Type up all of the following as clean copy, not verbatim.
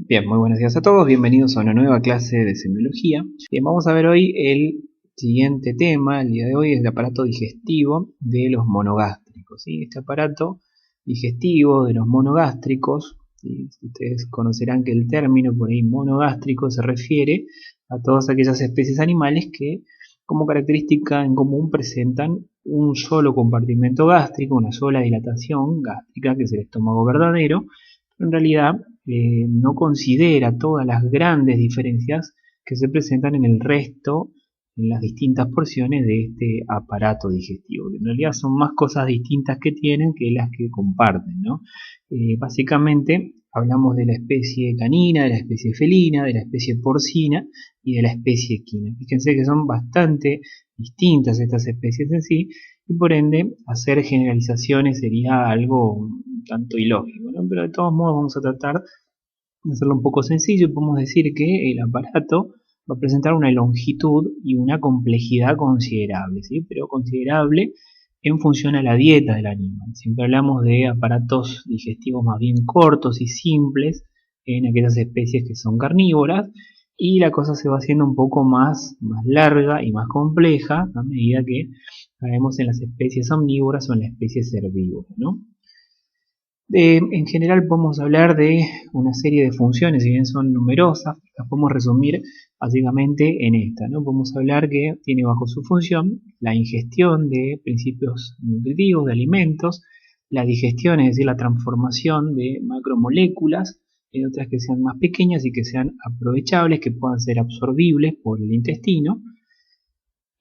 Bien, muy buenos días a todos, bienvenidos a una nueva clase de semiología. Bien, vamos a ver hoy el siguiente tema, el día de hoy es el aparato digestivo de los monogástricos. ¿Sí? Este aparato digestivo de los monogástricos, ¿sí? Ustedes conocerán que el término por ahí monogástrico se refiere a todas aquellas especies animales que como característica en común presentan un solo compartimento gástrico, una sola dilatación gástrica que es el estómago verdadero. En realidad no considera todas las grandes diferencias que se presentan en el resto, en las distintas porciones de este aparato digestivo, que en realidad son más cosas distintas que tienen que las que comparten, ¿no? Básicamente hablamos de la especie canina, de la especie felina, de la especie porcina y de la especie equina. Fíjense que son bastante distintas estas especies en sí, y por ende hacer generalizaciones sería algo tanto ilógico, ¿no? Pero de todos modos vamos a tratar de hacerlo un poco sencillo y podemos decir que el aparato va a presentar una longitud y una complejidad considerable, ¿sí? Pero considerable en función a la dieta del animal. Siempre hablamos de aparatos digestivos más bien cortos y simples en aquellas especies que son carnívoras, y la cosa se va haciendo un poco más larga y más compleja a medida que caemos en las especies omnívoras o en las especies herbívoras, ¿no? En general podemos hablar de una serie de funciones, si bien son numerosas, las podemos resumir básicamente en esta, ¿no? Podemos hablar que tiene bajo su función la ingestión de principios nutritivos, de alimentos, la digestión, es decir, la transformación de macromoléculas en otras que sean más pequeñas y que sean aprovechables, que puedan ser absorbibles por el intestino,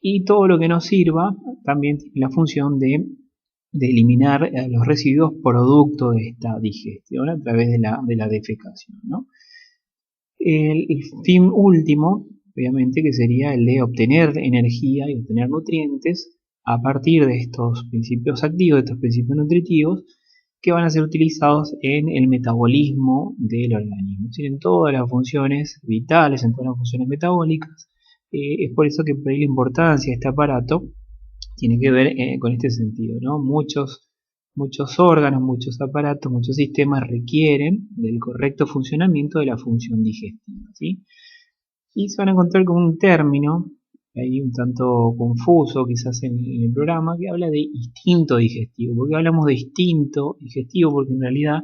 y todo lo que nos sirva también tiene la función de eliminar los residuos producto de esta digestión a través de la defecación, ¿no? El fin último, obviamente, que sería el de obtener energía y obtener nutrientes a partir de estos principios activos, de estos principios nutritivos, que van a ser utilizados en el metabolismo del organismo, es decir, en todas las funciones vitales, en todas las funciones metabólicas. Es por eso que por ahí la importancia de este aparato tiene que ver con este sentido, ¿no? Muchos órganos, muchos aparatos, muchos sistemas requieren del correcto funcionamiento de la función digestiva, ¿sí? Y se van a encontrar con un término ahí un tanto confuso quizás en el programa, que habla de instinto digestivo. ¿Por qué hablamos de instinto digestivo? Porque en realidad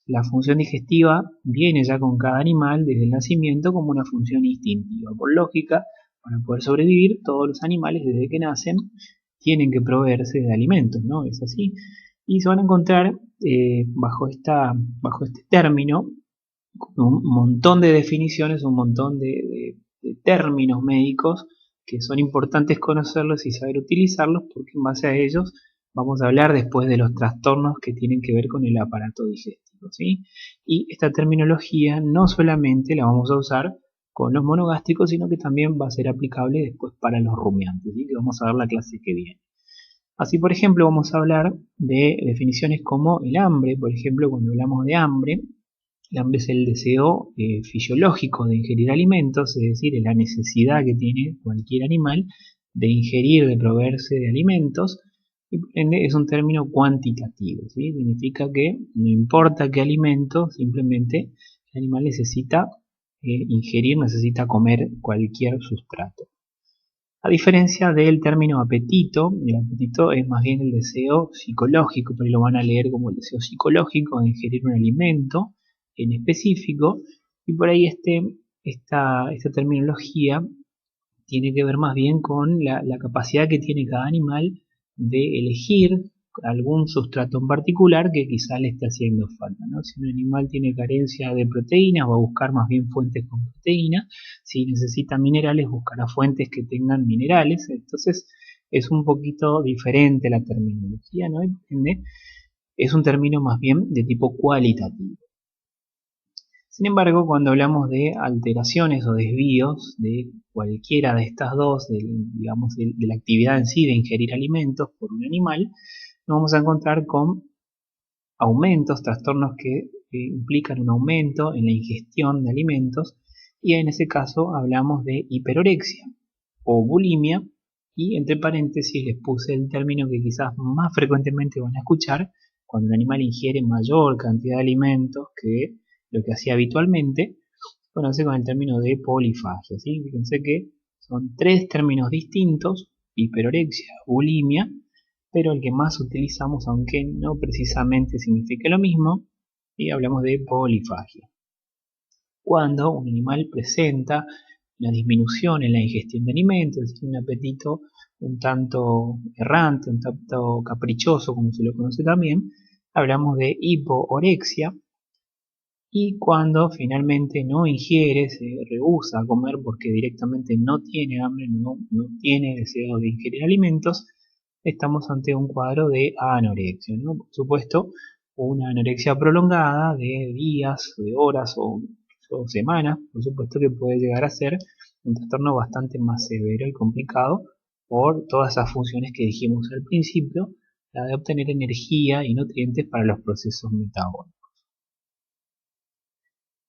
la función digestiva viene ya con cada animal desde el nacimiento como una función instintiva. Por lógica, para poder sobrevivir, todos los animales desde que nacen tienen que proveerse de alimentos, ¿no? Es así. Y se van a encontrar bajo este término un montón de definiciones, un montón de términos médicos que son importantes conocerlos y saber utilizarlos, porque en base a ellos vamos a hablar después de los trastornos que tienen que ver con el aparato digestivo, ¿sí? Y esta terminología no solamente la vamos a usar con los monogástricos, sino que también va a ser aplicable después para los rumiantes, ¿sí? Que vamos a ver la clase que viene. Así, por ejemplo, vamos a hablar de definiciones como el hambre. Por ejemplo, cuando hablamos de hambre, el hambre es el deseo fisiológico de ingerir alimentos, es decir, es la necesidad que tiene cualquier animal de ingerir, de proveerse de alimentos, y por ende es un término cuantitativo, ¿sí? Significa que no importa qué alimento, simplemente el animal necesita ingerir, necesita comer cualquier sustrato. A diferencia del término apetito, el apetito es más bien el deseo psicológico, pero lo van a leer como el deseo psicológico de ingerir un alimento en específico, y por ahí esta terminología tiene que ver más bien con la capacidad que tiene cada animal de elegir algún sustrato en particular que quizá le esté haciendo falta, ¿no? Si un animal tiene carencia de proteínas, va a buscar más bien fuentes con proteínas. Si necesita minerales, buscará fuentes que tengan minerales. Entonces es un poquito diferente la terminología, ¿no? Es un término más bien de tipo cualitativo. Sin embargo, cuando hablamos de alteraciones o desvíos de cualquiera de estas dos, digamos, de la actividad en sí de ingerir alimentos por un animal, nos vamos a encontrar con aumentos, trastornos que implican un aumento en la ingestión de alimentos, y en ese caso hablamos de hiperorexia o bulimia, y entre paréntesis les puse el término que quizás más frecuentemente van a escuchar cuando un animal ingiere mayor cantidad de alimentos que lo que hacía habitualmente, conoce con el término de polifagia, ¿sí? Fíjense que son tres términos distintos: hiperorexia, bulimia, pero el que más utilizamos, aunque no precisamente signifique lo mismo, y hablamos de polifagia. Cuando un animal presenta una disminución en la ingestión de alimentos, es decir, un apetito un tanto errante, un tanto caprichoso, como se lo conoce también, hablamos de hipoorexia. Y cuando finalmente no ingiere, se rehúsa a comer porque directamente no tiene hambre, no tiene deseo de ingerir alimentos, estamos ante un cuadro de anorexia, ¿no? Por supuesto, una anorexia prolongada de días, de horas o semanas, por supuesto que puede llegar a ser un trastorno bastante más severo y complicado por todas esas funciones que dijimos al principio, la de obtener energía y nutrientes para los procesos metabólicos.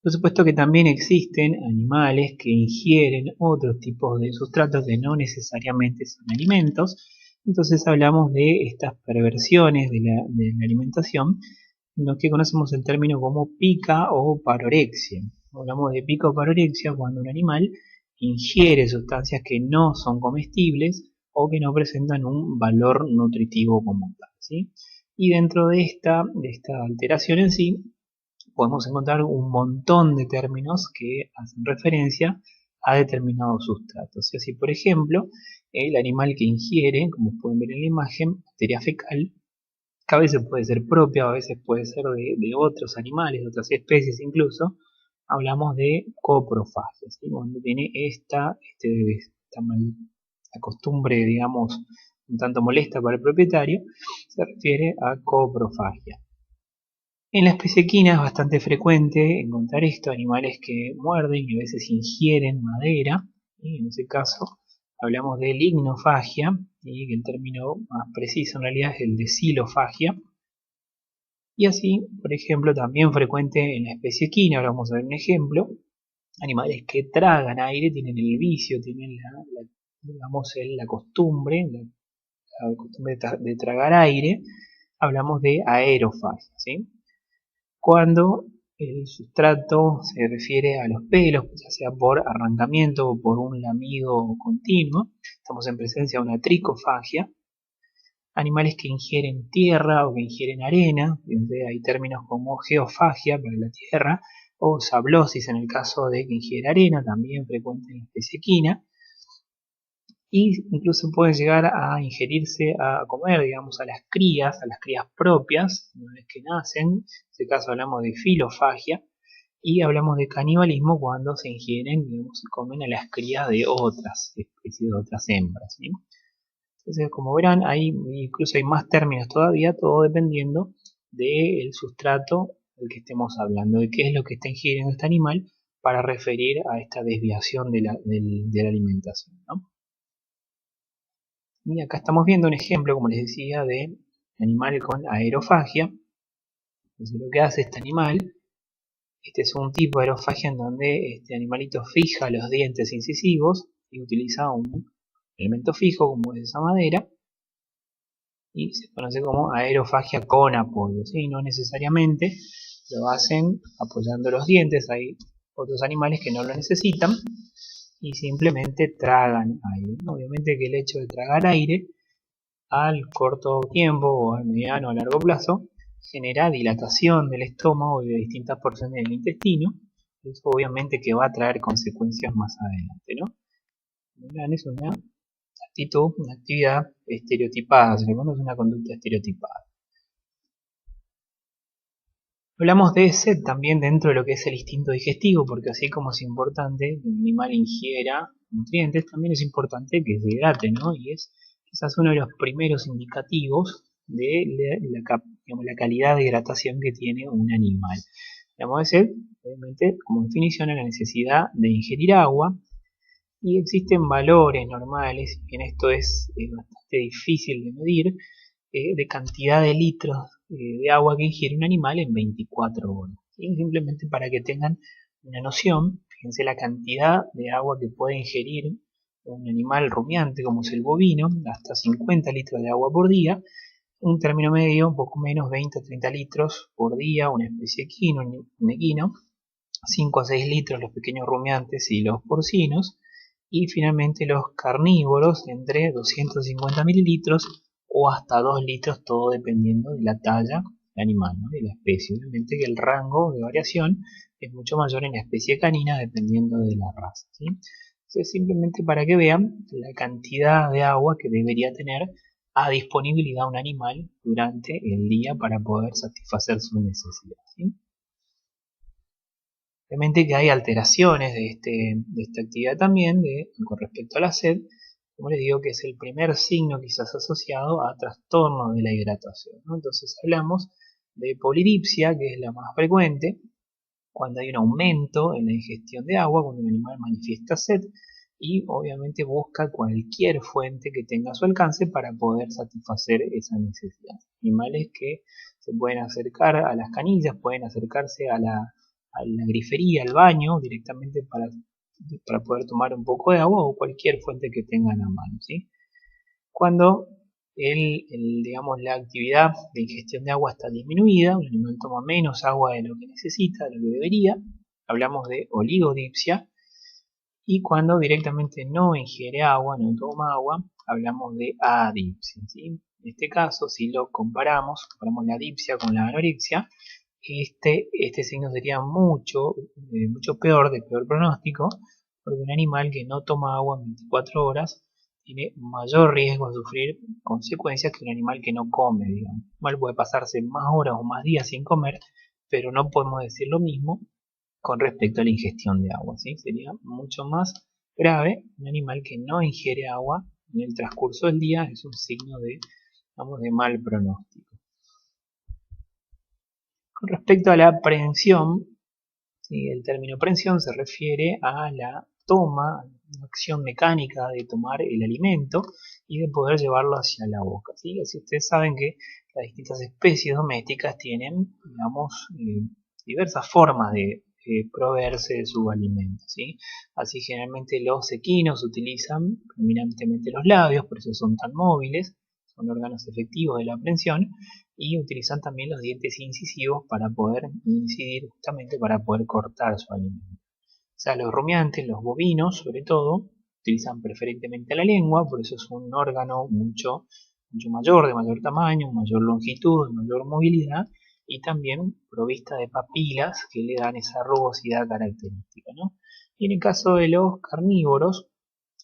Por supuesto que también existen animales que ingieren otros tipos de sustratos que no necesariamente son alimentos. Entonces hablamos de estas perversiones de la alimentación, en los que conocemos el término como pica o parorexia. Hablamos de pica o parorexia cuando un animal ingiere sustancias que no son comestibles o que no presentan un valor nutritivo como tal, ¿sí? Y dentro de esta alteración en sí, podemos encontrar un montón de términos que hacen referencia a determinados sustratos. Así, por ejemplo, el animal que ingiere, como pueden ver en la imagen, materia fecal, que a veces puede ser propia, a veces puede ser de otros animales, de otras especies incluso, hablamos de coprofagia, ¿sí? Cuando tiene esta la costumbre, digamos, un tanto molesta para el propietario, se refiere a coprofagia. En la especie equina es bastante frecuente encontrar esto: animales que muerden y a veces ingieren madera, y en ese caso hablamos de lignofagia, y que el término más preciso en realidad es el de silofagia. Y así, por ejemplo, también frecuente en la especie equina, ahora vamos a ver un ejemplo: animales que tragan aire, tienen el vicio, tienen la costumbre, de tragar aire, hablamos de aerofagia, ¿sí? Cuando el sustrato se refiere a los pelos, ya sea por arrancamiento o por un lamido continuo, estamos en presencia de una tricofagia. Animales que ingieren tierra o que ingieren arena, hay términos como geofagia para la tierra o sablosis en el caso de que ingiere arena, también frecuente en la especie equina. Y incluso pueden llegar a ingerirse, a comer, digamos, a las crías propias, una vez que nacen. En este caso hablamos de filofagia, y hablamos de canibalismo cuando se ingieren, digamos, se comen a las crías de otras especies, de otras hembras, ¿sí? Entonces, como verán, incluso hay más términos todavía, todo dependiendo del sustrato del que estemos hablando, de qué es lo que está ingiriendo este animal para referir a esta desviación de la alimentación, ¿no? Y acá estamos viendo un ejemplo, como les decía, de animal con aerofagia. Entonces, lo que hace este animal, este es un tipo de aerofagia en donde este animalito fija los dientes incisivos y utiliza un elemento fijo como es esa madera, y se conoce como aerofagia con apoyo, ¿sí? No necesariamente lo hacen apoyando los dientes, hay otros animales que no lo necesitan y simplemente tragan aire. Obviamente que el hecho de tragar aire al corto tiempo o al mediano o a largo plazo genera dilatación del estómago y de distintas porciones del intestino. Eso obviamente que va a traer consecuencias más adelante, ¿no? Es una actitud, una actividad estereotipada, se le conoce una conducta estereotipada. Hablamos de sed también dentro de lo que es el instinto digestivo, porque así como es importante que un animal ingiera nutrientes, también es importante que se hidrate, ¿no? Y es quizás uno de los primeros indicativos de la calidad de hidratación que tiene un animal. Hablamos de sed, obviamente, como definición, a la necesidad de ingerir agua, y existen valores normales, y en esto es bastante difícil de medir, de cantidad de litros de agua que ingiere un animal en 24 horas. ¿Sí? Simplemente para que tengan una noción, fíjense la cantidad de agua que puede ingerir un animal rumiante como es el bovino, hasta 50 litros de agua por día. Un término medio, un poco menos, 20 a 30 litros por día, una especie equino, un equino, 5 a 6 litros los pequeños rumiantes y los porcinos, y finalmente los carnívoros entre 250 mililitros o hasta 2 litros, todo dependiendo de la talla del animal, ¿no? De la especie. Obviamente que el rango de variación es mucho mayor en la especie canina dependiendo de la raza, ¿sí? Entonces, simplemente para que vean la cantidad de agua que debería tener a disponibilidad un animal durante el día para poder satisfacer sus necesidades, ¿sí? Obviamente que hay alteraciones de esta actividad también con respecto a la sed, como les digo, que es el primer signo quizás asociado a trastornos de la hidratación, ¿no? Entonces hablamos de polidipsia, que es la más frecuente, cuando hay un aumento en la ingestión de agua, cuando un animal manifiesta sed y obviamente busca cualquier fuente que tenga a su alcance para poder satisfacer esa necesidad. Animales que se pueden acercar a las canillas, pueden acercarse a la grifería, al baño, directamente para poder tomar un poco de agua o cualquier fuente que tengan a mano, ¿sí? Cuando digamos, la actividad de ingestión de agua está disminuida, un animal toma menos agua de lo que necesita, de lo que debería, hablamos de oligodipsia, y cuando directamente no ingiere agua, no toma agua, hablamos de adipsia, ¿sí? En este caso, si lo comparamos la adipsia con la anorexia, este signo sería mucho peor, de peor pronóstico, porque un animal que no toma agua en 24 horas tiene mayor riesgo de sufrir consecuencias que un animal que no come, digamos. Un animal puede pasarse más horas o más días sin comer, pero no podemos decir lo mismo con respecto a la ingestión de agua, ¿sí? Sería mucho más grave un animal que no ingiere agua en el transcurso del día, es un signo de mal pronóstico. Con respecto a la aprehensión, ¿sí? El término aprehensión se refiere a la toma, una acción mecánica de tomar el alimento y de poder llevarlo hacia la boca, ¿sí? Así ustedes saben que las distintas especies domésticas tienen, digamos, diversas formas de proveerse de su alimento, ¿sí? Así generalmente los equinos utilizan predominantemente los labios, por eso son tan móviles, son órganos efectivos de la aprehensión, y utilizan también los dientes incisivos para poder incidir justamente para poder cortar su alimento. O sea, los rumiantes, los bovinos sobre todo, utilizan preferentemente la lengua, por eso es un órgano mucho mayor, de mayor tamaño, mayor longitud, mayor movilidad y también provista de papilas que le dan esa rugosidad característica, ¿no? Y en el caso de los carnívoros,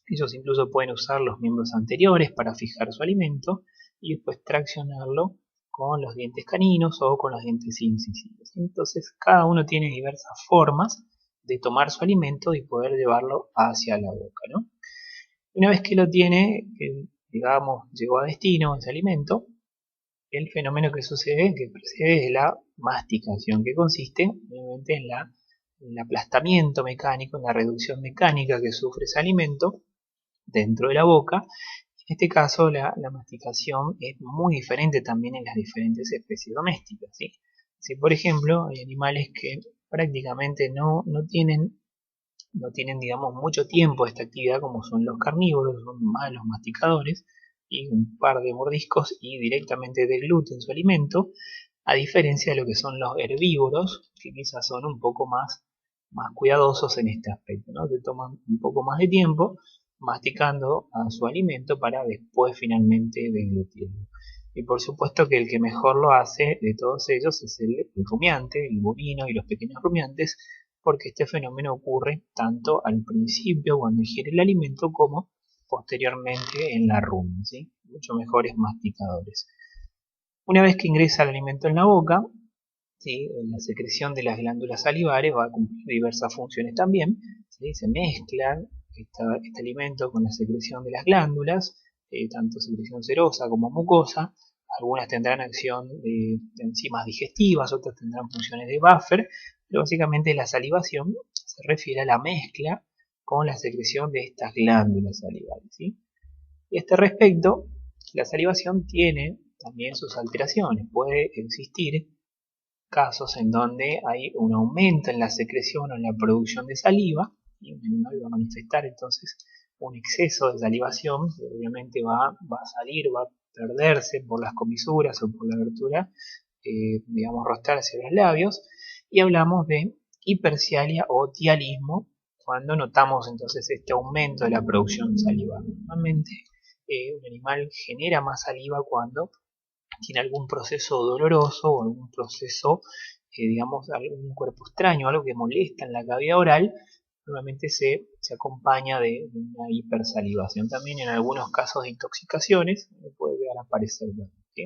ellos incluso pueden usar los miembros anteriores para fijar su alimento y después traccionarlo con los dientes caninos o con los dientes incisivos. Entonces cada uno tiene diversas formas de tomar su alimento y poder llevarlo hacia la boca, ¿no? Una vez que lo tiene, que digamos llegó a destino ese alimento, el fenómeno que sucede, que precede, es la masticación, que consiste obviamente en el aplastamiento mecánico, en la reducción mecánica que sufre ese alimento dentro de la boca. En este caso la masticación es muy diferente también en las diferentes especies domésticas, ¿sí? Si por ejemplo hay animales que prácticamente no tienen digamos mucho tiempo esta actividad, como son los carnívoros, son malos masticadores y un par de mordiscos y directamente degluten su alimento, a diferencia de lo que son los herbívoros, que quizás son un poco más cuidadosos en este aspecto, ¿no? Que toman un poco más de tiempo masticando a su alimento para después finalmente deglutirlo. Y por supuesto que el que mejor lo hace de todos ellos es el rumiante, el bovino y los pequeños rumiantes, porque este fenómeno ocurre tanto al principio cuando ingiere el alimento como posteriormente en la rumia, ¿sí? Mucho mejores masticadores. Una vez que ingresa el alimento en la boca, ¿sí? La secreción de las glándulas salivares va a cumplir diversas funciones también, ¿sí? Se mezclan este alimento con la secreción de las glándulas, tanto secreción serosa como mucosa. Algunas tendrán acción de enzimas digestivas, otras tendrán funciones de buffer, pero básicamente la salivación se refiere a la mezcla con la secreción de estas glándulas salivares, ¿sí? Y a este respecto, la salivación tiene también sus alteraciones. Puede existir casos en donde hay un aumento en la secreción o en la producción de saliva, y un animal va a manifestar entonces un exceso de salivación, que obviamente va a salir, va a perderse por las comisuras o por la abertura, digamos, rostral hacia los labios, y hablamos de hipercialia o tialismo, cuando notamos entonces este aumento de la producción salivar. Normalmente un animal genera más saliva cuando tiene algún proceso doloroso o algún proceso, digamos, algún cuerpo extraño, algo que molesta en la cavidad oral. Normalmente se acompaña de una hipersalivación. También en algunos casos de intoxicaciones puede llegar a aparecer, ¿sí?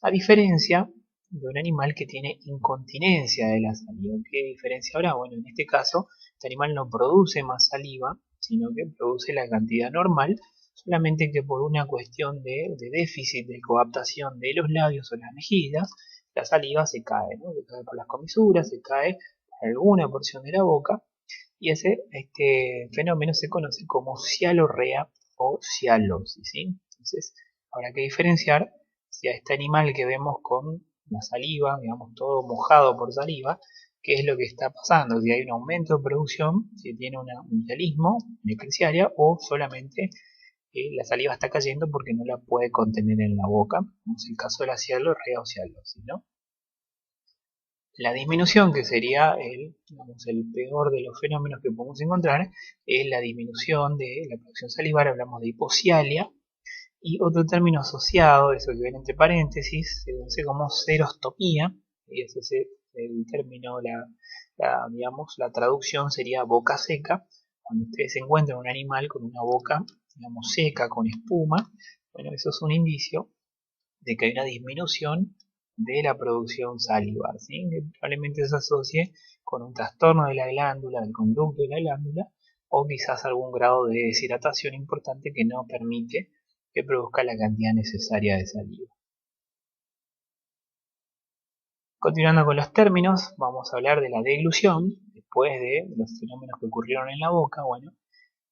A diferencia de un animal que tiene incontinencia de la saliva. ¿Qué diferencia habrá? Bueno, en este caso, este animal no produce más saliva, sino que produce la cantidad normal, solamente que por una cuestión de déficit de coaptación de los labios o las mejillas, la saliva se cae, ¿no? Se cae por las comisuras, se cae por alguna porción de la boca, y este fenómeno se conoce como cialorrea o cialosis, ¿sí? Entonces, habrá que diferenciar si a este animal que vemos con la saliva, digamos todo mojado por saliva, qué es lo que está pasando, si hay un aumento de producción, si tiene un dialismo, una icriciaria, o solamente la saliva está cayendo porque no la puede contener en la boca, como es el caso de la cialorrea o cialosis, ¿no? La disminución, que sería digamos, el peor de los fenómenos que podemos encontrar, es la disminución de la producción salivar, hablamos de hiposialia, y otro término asociado, eso que viene entre paréntesis, se conoce como serostomía, y ese es el término, digamos, la traducción sería boca seca. Cuando ustedes encuentran un animal con una boca, digamos, seca, con espuma, bueno, eso es un indicio de que hay una disminución de la producción salivar, ¿sí? Que probablemente se asocie con un trastorno de la glándula, del conducto de la glándula, o quizás algún grado de deshidratación importante que no permite que produzca la cantidad necesaria de saliva. Continuando con los términos, vamos a hablar de la deglución, después de los fenómenos que ocurrieron en la boca. Bueno,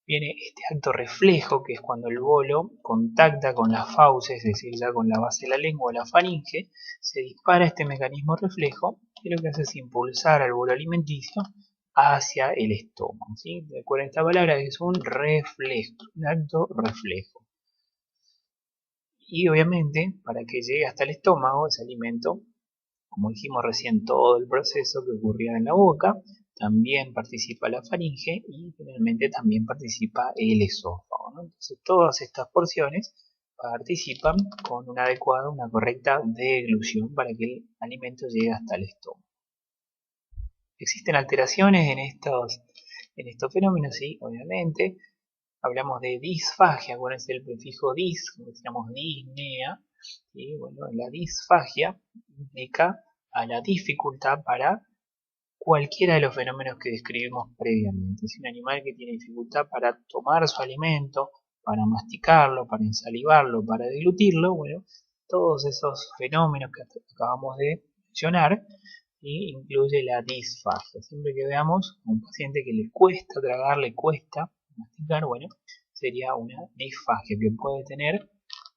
viene este acto reflejo, que es cuando el bolo contacta con las fauces, es decir, ya con la base de la lengua o la faringe, se dispara este mecanismo reflejo, y lo que hace es impulsar al bolo alimenticio hacia el estómago, ¿sí? Recuerden esta palabra, que es un reflejo, un acto reflejo. Y obviamente, para que llegue hasta el estómago, ese alimento, como dijimos recién, todo el proceso que ocurría en la boca, también participa la faringe y finalmente también participa el esófago, ¿no? Entonces todas estas porciones participan con una adecuada, una correcta deglución para que el alimento llegue hasta el estómago. ¿Existen alteraciones en estos fenómenos? Sí, obviamente. Hablamos de disfagia, acuérdense el prefijo dis, como decíamos disnea, y bueno, la disfagia implica a la dificultad para cualquiera de los fenómenos que describimos previamente. Es un animal que tiene dificultad para tomar su alimento, para masticarlo, para ensalivarlo, para deglutirlo, bueno, todos esos fenómenos que acabamos de mencionar, y incluye la disfagia. Siempre que veamos a un paciente que le cuesta tragar, le cuesta masticar, bueno, sería una disfagia que puede tener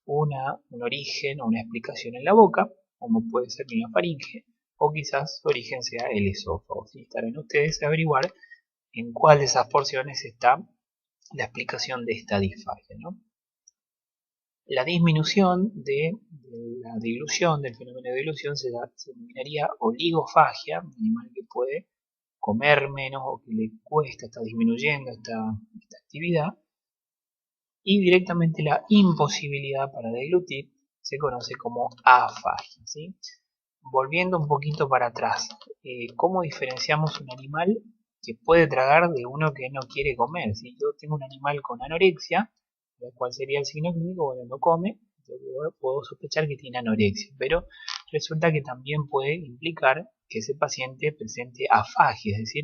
un origen o una explicación en la boca, como puede ser en la faringe, o quizás su origen sea el esófago. ¿Sí? Estarán ustedes a averiguar en cuál de esas porciones está la explicación de esta disfagia, ¿no? La disminución de la dilución, del fenómeno de dilución, se denominaría oligofagia, un animal que puede comer menos o que le cuesta, está disminuyendo esta actividad, y directamente la imposibilidad para deglutir se conoce como afagia, ¿sí? Volviendo un poquito para atrás, ¿cómo diferenciamos un animal que puede tragar de uno que no quiere comer? Si yo tengo un animal con anorexia, ¿cuál sería el signo clínico? Bueno, no come, yo puedo sospechar que tiene anorexia, pero resulta que también puede implicar que ese paciente presente afagia, es decir,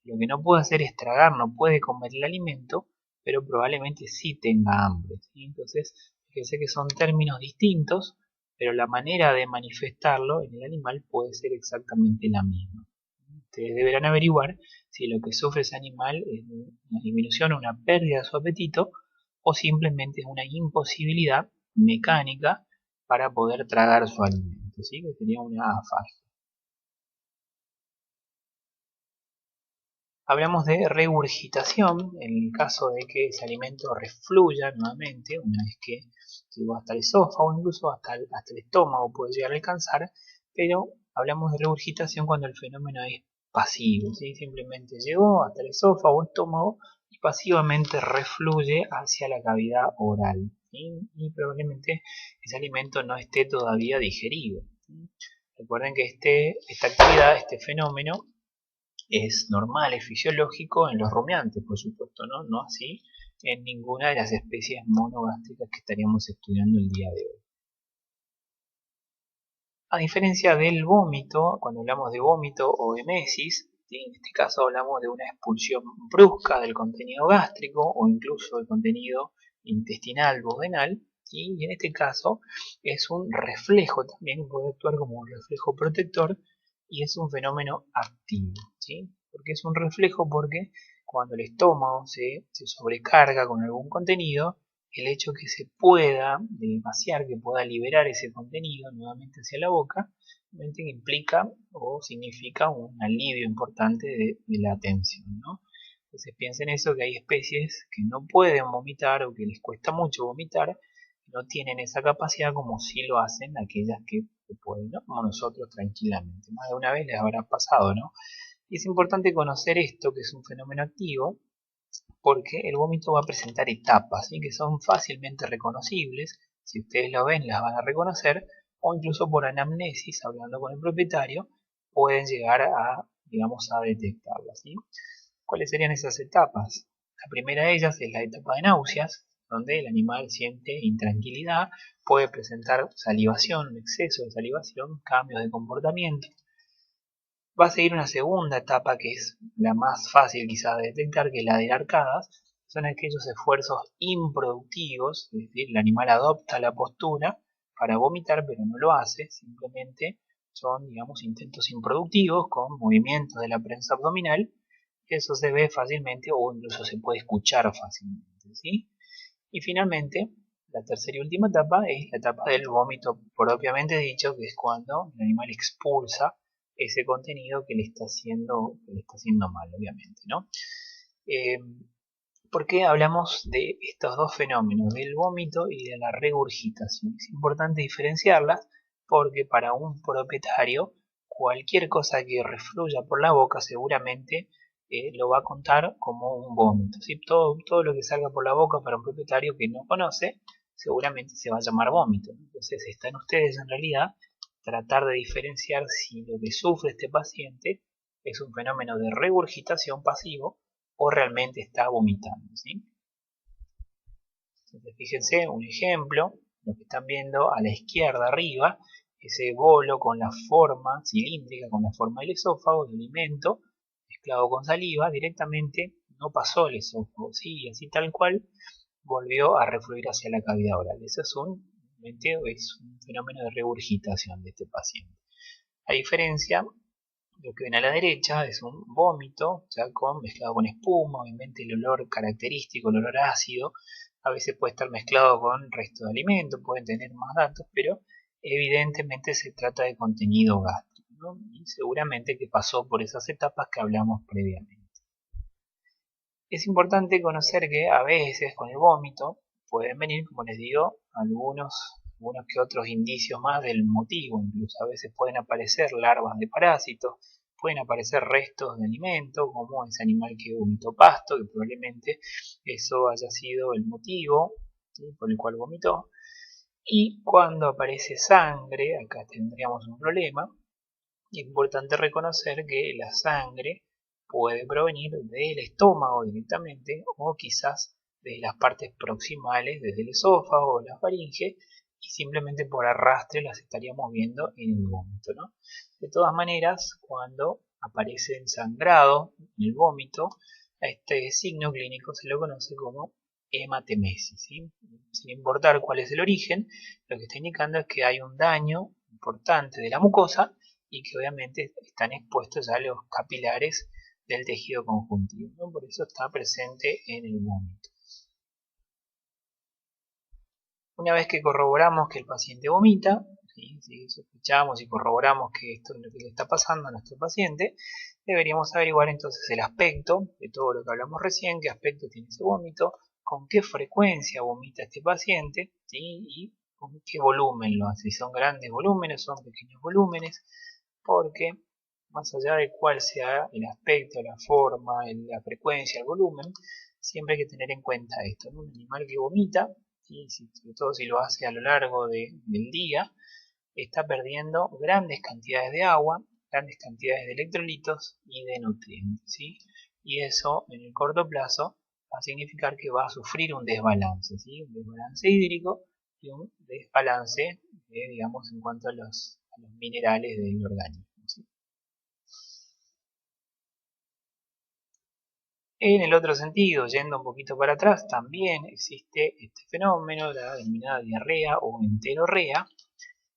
lo que no puede hacer es tragar, no puede comer el alimento, pero probablemente sí tenga hambre, ¿sí? Entonces, fíjense que son términos distintos, pero la manera de manifestarlo en el animal puede ser exactamente la misma. Ustedes deberán averiguar si lo que sufre ese animal es una disminución o una pérdida de su apetito, o simplemente es una imposibilidad mecánica para poder tragar su alimento, ¿sí? Que sería una afagia. Hablamos de regurgitación en el caso de que ese alimento refluya nuevamente una vez que llegó hasta el esófago, incluso hasta el estómago puede llegar a alcanzar, pero hablamos de regurgitación cuando el fenómeno es pasivo, ¿sí? Simplemente llegó hasta el esófago o estómago y pasivamente refluye hacia la cavidad oral, ¿sí? Y probablemente ese alimento no esté todavía digerido, ¿sí? Recuerden que esta actividad, este fenómeno, es normal, es fisiológico en los rumiantes, por supuesto, ¿no? No así en ninguna de las especies monogástricas que estaríamos estudiando el día de hoy. A diferencia del vómito, cuando hablamos de vómito o emesis, ¿sí? En este caso hablamos de una expulsión brusca del contenido gástrico o incluso del contenido intestinal, duodenal, ¿sí? Y en este caso es un reflejo, también puede actuar como un reflejo protector y es un fenómeno activo, ¿sí? Porque es un reflejo porque cuando el estómago se sobrecarga con algún contenido, el hecho que se pueda vaciar, que pueda liberar ese contenido nuevamente hacia la boca, realmente implica o significa un alivio importante de la tensión, ¿no? Entonces piensen eso, que hay especies que no pueden vomitar o que les cuesta mucho vomitar, no tienen esa capacidad como si lo hacen aquellas que pueden, ¿no? Como nosotros tranquilamente. Más de una vez les habrá pasado, ¿no? Y es importante conocer esto, que es un fenómeno activo, porque el vómito va a presentar etapas, ¿sí? Que son fácilmente reconocibles. Si ustedes lo ven, las van a reconocer, o incluso por anamnesis, hablando con el propietario, pueden llegar a, digamos, a detectarlas, ¿sí? ¿Cuáles serían esas etapas? La primera de ellas es la etapa de náuseas, donde el animal siente intranquilidad, puede presentar salivación, exceso de salivación, cambios de comportamiento. Va a seguir una segunda etapa que es la más fácil quizás de detectar, que es la de arcadas. Son aquellos esfuerzos improductivos, es decir, el animal adopta la postura para vomitar pero no lo hace, simplemente son, digamos, intentos improductivos con movimientos de la prensa abdominal, que eso se ve fácilmente o incluso se puede escuchar fácilmente, ¿sí? Y finalmente, la tercera y última etapa es la etapa del vómito propiamente dicho, que es cuando el animal expulsa ese contenido que le está haciendo mal, obviamente, ¿no? Eh, ¿Por qué hablamos de estos dos fenómenos, del vómito y de la regurgitación? Es importante diferenciarlas porque para un propietario cualquier cosa que refluya por la boca seguramente lo va a contar como un vómito, ¿sí? Todo lo que salga por la boca para un propietario que no conoce seguramente se va a llamar vómito. Entonces están ustedes en realidad tratar de diferenciar si lo que sufre este paciente es un fenómeno de regurgitación pasivo o realmente está vomitando, ¿sí? Entonces, fíjense un ejemplo, lo que están viendo a la izquierda arriba, ese bolo con la forma cilíndrica, con la forma del esófago, de alimento, mezclado con saliva, directamente no pasó el esófago, ¿sí? Y así tal cual volvió a refluir hacia la cavidad oral. Eso es un fenómeno de regurgitación de este paciente. A diferencia, lo que ven a la derecha es un vómito, ya mezclado con espuma, obviamente el olor característico, el olor ácido, a veces puede estar mezclado con resto de alimento, pueden tener más datos, pero evidentemente se trata de contenido gástrico, ¿no? Y seguramente que pasó por esas etapas que hablamos previamente. Es importante conocer que a veces con el vómito pueden venir, como les digo, algunos que otros indicios más del motivo. Incluso a veces pueden aparecer larvas de parásitos, pueden aparecer restos de alimento, como ese animal que vomitó pasto, que probablemente eso haya sido el motivo, ¿sí?, por el cual vomitó. Y cuando aparece sangre, acá tendríamos un problema. Es importante reconocer que la sangre puede provenir del estómago directamente o quizás de las partes proximales, desde el esófago o la faringe, y simplemente por arrastre las estaríamos viendo en el vómito, ¿no? De todas maneras, cuando aparece el sangrado en el vómito, a este signo clínico se lo conoce como hematemesis, ¿sí? Sin importar cuál es el origen, lo que está indicando es que hay un daño importante de la mucosa y que obviamente están expuestos a los capilares del tejido conjuntivo, ¿no? Por eso está presente en el vómito. Una vez que corroboramos que el paciente vomita, ¿sí?, si sospechamos y corroboramos que esto es lo que le está pasando a nuestro paciente, deberíamos averiguar entonces el aspecto de todo lo que hablamos recién, qué aspecto tiene ese vómito, con qué frecuencia vomita este paciente, ¿sí?, y con qué volumen lo hace, si son grandes volúmenes, son pequeños volúmenes, porque más allá de cuál sea el aspecto, la forma, la frecuencia, el volumen, siempre hay que tener en cuenta esto, ¿no? Un animal que vomita, y sobre todo si lo hace a lo largo del día, está perdiendo grandes cantidades de agua, grandes cantidades de electrolitos y de nutrientes, ¿sí? Y eso en el corto plazo va a significar que va a sufrir un desbalance, ¿sí? Un desbalance hídrico y un desbalance, digamos, en cuanto a los minerales del organismo, ¿sí? En el otro sentido, yendo un poquito para atrás, también existe este fenómeno, la denominada diarrea o enterorrea,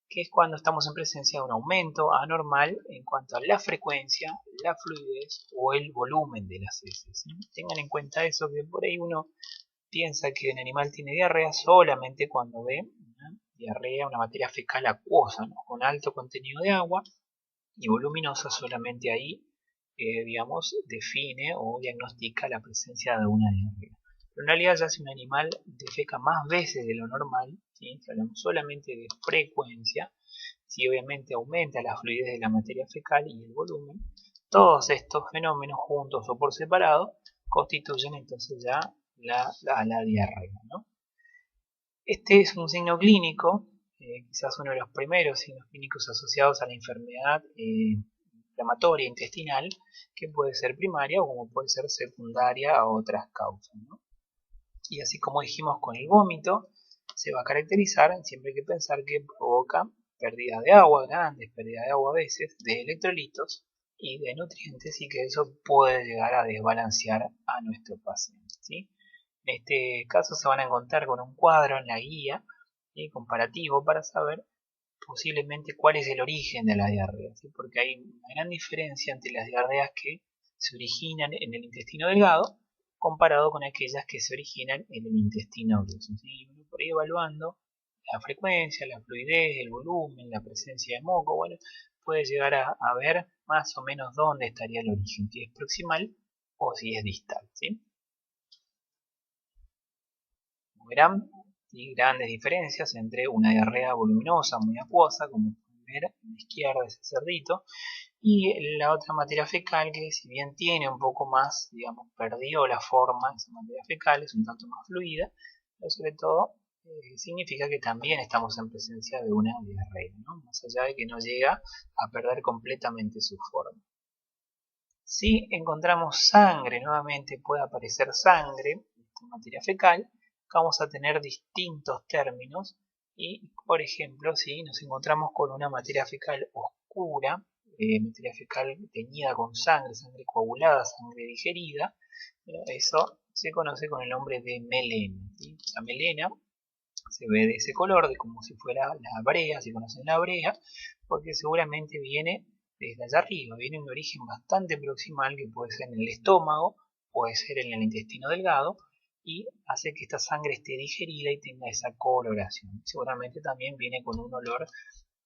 que es cuando estamos en presencia de un aumento anormal en cuanto a la frecuencia, la fluidez o el volumen de las heces, ¿sí? Tengan en cuenta eso, que por ahí uno piensa que un animal tiene diarrea solamente cuando ve una diarrea, una materia fecal acuosa, ¿no? Con alto contenido de agua y voluminosa, solamente ahí, digamos, define o diagnostica la presencia de una diarrea. Pero en realidad ya si un animal defeca más veces de lo normal, ¿sí? Si hablamos solamente de frecuencia, si obviamente aumenta la fluidez de la materia fecal y el volumen, todos estos fenómenos juntos o por separado constituyen entonces ya la diarrea, ¿no? Este es un signo clínico, quizás uno de los primeros signos clínicos asociados a la enfermedad inflamatoria intestinal, que puede ser primaria o como puede ser secundaria a otras causas, ¿no? Y así como dijimos con el vómito, se va a caracterizar, siempre hay que pensar que provoca pérdida de agua, grandes pérdidas de agua a veces, de electrolitos y de nutrientes, y que eso puede llegar a desbalancear a nuestro paciente, ¿sí? En este caso se van a encontrar con un cuadro en la guía, ¿sí? Comparativo, para saber posiblemente cuál es el origen de la diarrea, ¿sí? Porque hay una gran diferencia entre las diarreas que se originan en el intestino delgado comparado con aquellas que se originan en el intestino grueso, ¿sí? Uno por ahí evaluando la frecuencia, la fluidez, el volumen, la presencia de moco, bueno, puede llegar a ver más o menos dónde estaría el origen, si es proximal o si es distal, ¿sí? Como verán, y grandes diferencias entre una diarrea voluminosa, muy acuosa, como pueden ver a la izquierda de ese cerdito, y la otra materia fecal, que si bien tiene un poco más, digamos, perdió la forma, esa materia fecal es un tanto más fluida, pero sobre todo significa que también estamos en presencia de una diarrea, ¿no? Más allá de que no llega a perder completamente su forma. Si encontramos sangre, nuevamente puede aparecer sangre, esta materia fecal, vamos a tener distintos términos y, por ejemplo, si nos encontramos con una materia fecal oscura, materia fecal teñida con sangre, sangre coagulada, sangre digerida, eso se conoce con el nombre de melena, ¿sí? La melena se ve de ese color, de como si fuera la brea, si conocen la brea, porque seguramente viene desde allá arriba, viene de un origen bastante proximal que puede ser en el estómago, puede ser en el intestino delgado, y hace que esta sangre esté digerida y tenga esa coloración. Seguramente también viene con un olor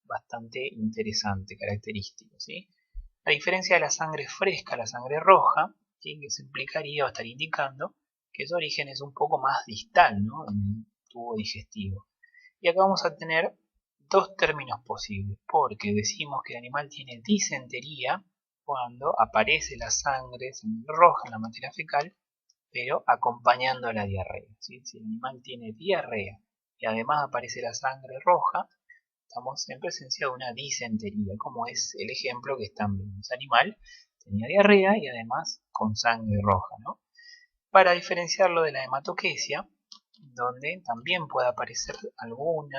bastante interesante, característico, ¿sí? A diferencia de la sangre fresca, la sangre roja, ¿sí? Que se implicaría o estaría indicando que su origen es un poco más distal, ¿no? En el tubo digestivo. Y acá vamos a tener dos términos posibles, porque decimos que el animal tiene disentería cuando aparece la sangre roja en la materia fecal, pero acompañando la diarrea, ¿sí? Si el animal tiene diarrea y además aparece la sangre roja, estamos en presencia de una disentería, como es el ejemplo que están viendo. Ese animal tenía diarrea y además con sangre roja, ¿no? Para diferenciarlo de la hematoquesia, donde también puede aparecer algún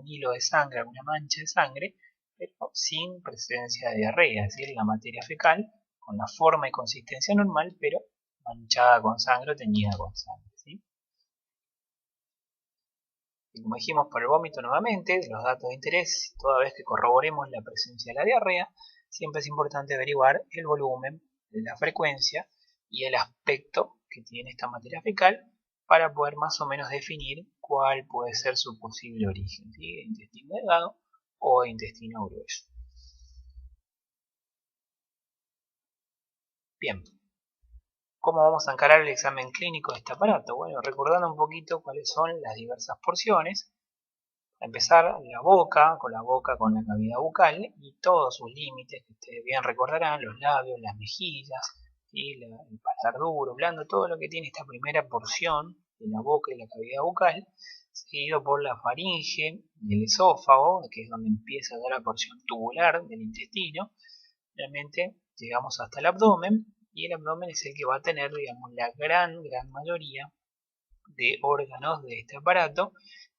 hilo de sangre, alguna mancha de sangre, pero sin presencia de diarrea, es decir, la materia fecal con la forma y consistencia normal, pero manchada con sangre o teñida con sangre, ¿sí? Y como dijimos por el vómito nuevamente, los datos de interés, toda vez que corroboremos la presencia de la diarrea, siempre es importante averiguar el volumen, la frecuencia y el aspecto que tiene esta materia fecal para poder más o menos definir cuál puede ser su posible origen, ¿sí? Intestino delgado o intestino grueso. Bien, ¿cómo vamos a encarar el examen clínico de este aparato? Bueno, recordando un poquito cuáles son las diversas porciones. A empezar la boca, con la cavidad bucal y todos sus límites, que ustedes bien recordarán, los labios, las mejillas, y el paladar duro, blando, todo lo que tiene esta primera porción de la boca y la cavidad bucal, seguido por la faringe y el esófago, que es donde empieza ya la porción tubular del intestino. Realmente llegamos hasta el abdomen, y el abdomen es el que va a tener, digamos, la gran mayoría de órganos de este aparato,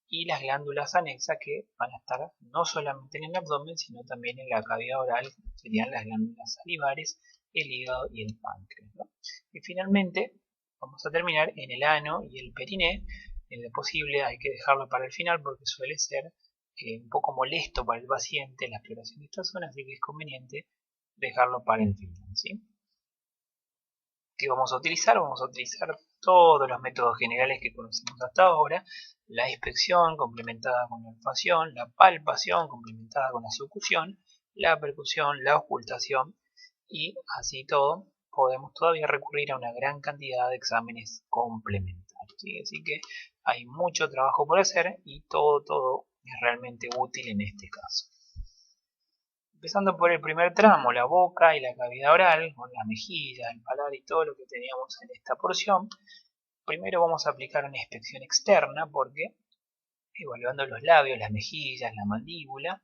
y las glándulas anexas que van a estar no solamente en el abdomen, sino también en la cavidad oral, serían las glándulas salivares, el hígado y el páncreas, ¿no? Y finalmente vamos a terminar en el ano y el periné. En lo posible hay que dejarlo para el final porque suele ser un poco molesto para el paciente la exploración de esta zona, así que es conveniente dejarlo para el final, ¿sí? ¿Qué vamos a utilizar? Vamos a utilizar todos los métodos generales que conocemos hasta ahora: la inspección complementada con la olfacción, la palpación complementada con la succión, la percusión, la ocultación, y así todo podemos todavía recurrir a una gran cantidad de exámenes complementarios, ¿sí? Así que hay mucho trabajo por hacer y todo es realmente útil en este caso. Empezando por el primer tramo, la boca y la cavidad oral, con la mejilla, el paladar y todo lo que teníamos en esta porción. Primero vamos a aplicar una inspección externa porque, evaluando los labios, las mejillas, la mandíbula,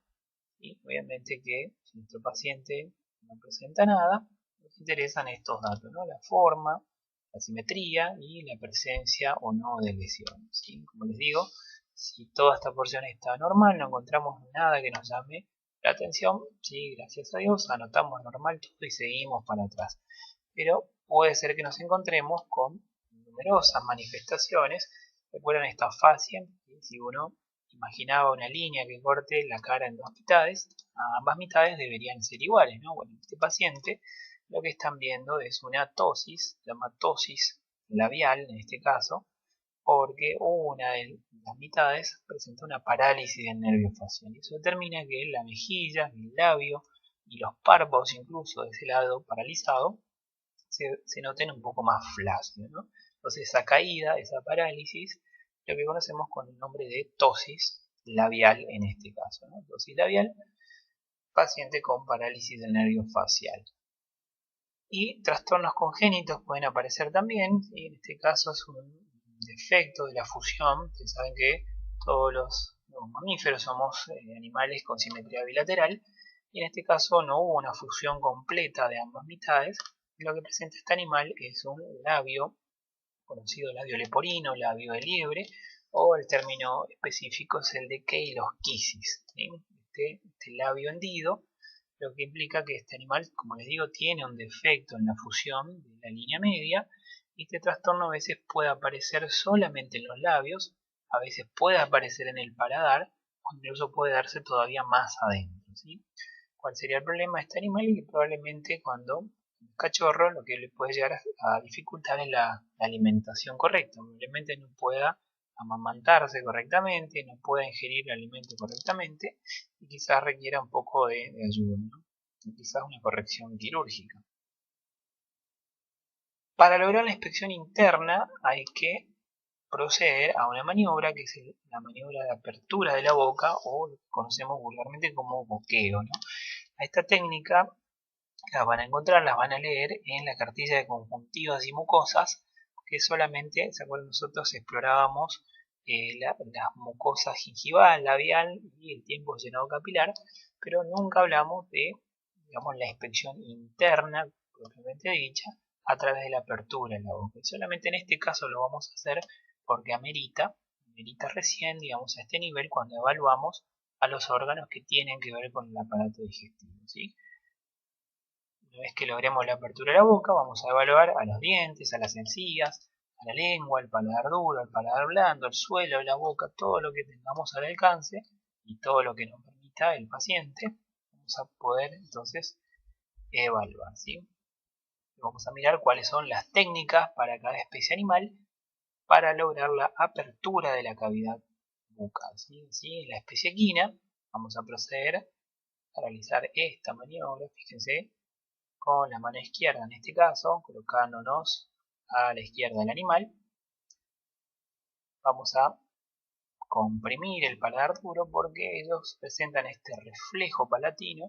y obviamente que si nuestro paciente no presenta nada, nos interesan estos datos, ¿no? La forma, la simetría y la presencia o no de lesiones, ¿sí? Como les digo, si toda esta porción está normal, no encontramos nada que nos llame la atención, sí, gracias a Dios, anotamos normal todo y seguimos para atrás. Pero puede ser que nos encontremos con numerosas manifestaciones. Recuerdan esta fascia, ¿sí? Si uno imaginaba una línea que corte la cara en dos mitades, ambas mitades deberían ser iguales, ¿no? Bueno, en este paciente lo que están viendo es una ptosis, se llama ptosis labial en este caso, porque una de las mitades presenta una parálisis del nervio facial. Eso determina que la mejilla, el labio y los párpados, incluso de ese lado paralizado, se noten un poco más flácidos, ¿no? Entonces esa caída, esa parálisis, lo que conocemos con el nombre de ptosis labial en este caso, ¿no? Ptosis labial, paciente con parálisis del nervio facial. Y trastornos congénitos pueden aparecer también, y en este caso es un defecto de la fusión. Ustedes saben que todos los mamíferos somos animales con simetría bilateral, y en este caso no hubo una fusión completa de ambas mitades. Lo que presenta este animal es un labio, conocido labio leporino, labio de liebre, o el término específico es el de queirosquisis, ¿sí? Este labio hendido, lo que implica que este animal, como les digo, tiene un defecto en la fusión de la línea media, y este trastorno a veces puede aparecer solamente en los labios, a veces puede aparecer en el paladar, o incluso puede darse todavía más adentro, ¿sí? ¿Cuál sería el problema de este animal? Y que probablemente cuando el cachorro, lo que le puede llegar a dificultar es la alimentación correcta. Probablemente no pueda amamantarse correctamente, no pueda ingerir el alimento correctamente, y quizás requiera un poco de ayuda, ¿no? Y quizás una corrección quirúrgica. Para lograr la inspección interna hay que proceder a una maniobra que es la maniobra de apertura de la boca, o lo que conocemos vulgarmente como boqueo, ¿no? A esta técnica las van a encontrar, las van a leer en la cartilla de conjuntivas y mucosas, que solamente, ¿se acuerdan? Nosotros explorábamos las mucosas gingival, labial y el tiempo llenado capilar, pero nunca hablamos de, digamos, la inspección interna propiamente dicha a través de la apertura en la boca. Y solamente en este caso lo vamos a hacer porque amerita recién, digamos, a este nivel cuando evaluamos a los órganos que tienen que ver con el aparato digestivo, ¿sí? Una vez que logremos la apertura de la boca, vamos a evaluar a los dientes, a las encías, a la lengua, al paladar duro, al paladar blando, el suelo de la boca, todo lo que tengamos al alcance y todo lo que nos permita el paciente, vamos a poder entonces evaluar, ¿sí? Vamos a mirar cuáles son las técnicas para cada especie animal para lograr la apertura de la cavidad bucal, ¿sí? En la especie equina vamos a proceder a realizar esta maniobra, fíjense, con la mano izquierda en este caso, colocándonos a la izquierda del animal. Vamos a comprimir el paladar duro porque ellos presentan este reflejo palatino.